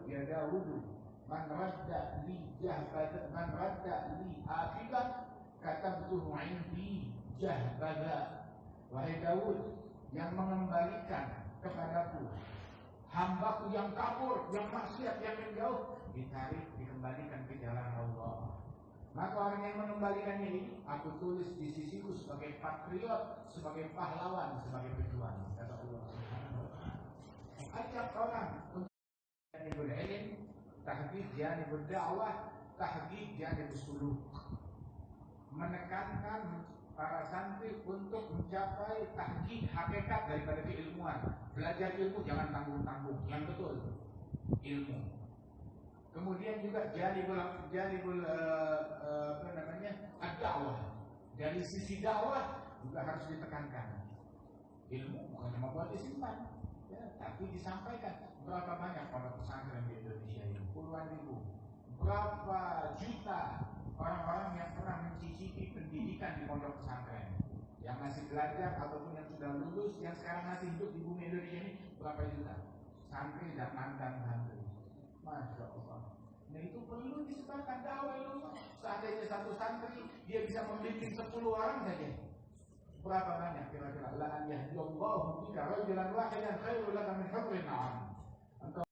Ya Dawud, man radda li jahbada, man radda li akhidah, katabtuhu indi jahbada. Wahai Dawud, yang mengembalikan kepadaku hambaku yang kabur, yang maksiat, yang menjauh, ditarik, dikembalikan ke jalan Allah. Maka orang yang mengembalikannya ini aku tulis di sisiku sebagai patriot, sebagai pahlawan, sebagai pejuang, kata Allah Subhanahu wa Ta'ala. Ajak orang untuk janibul ilm, tahqiq janibul dakwah, tahqiq janibul suluk. Menekankan para santri untuk mencapai tahqiq hakikat daripada keilmuan. Belajar ilmu jangan tanggung-tanggung, yang betul ilmu. Kemudian juga janibul ad-dakwah. Dari sisi dakwah juga harus ditekankan. Ilmu bukan cuma buat disimpan, ya, tapi disampaikan. Berapa banyak pondok pesantren di Indonesia ini? Puluhan ribu. Berapa juta orang-orang yang pernah mencicipi pendidikan di pondok pesantren, yang masih belajar ataupun yang sudah lulus, yang sekarang masih hidup di bumi Indonesia ini, berapa juta? Santri dan mantan santri. Masya Allah. Nah itu perlu disebarkan dakwah ilmu. Seandainya satu santri dia bisa membimbing 10 orang saja, berapa banyak kira-kira? La an yahdiyallahu bika rajulan wahidan khairul laka min humrin na'am.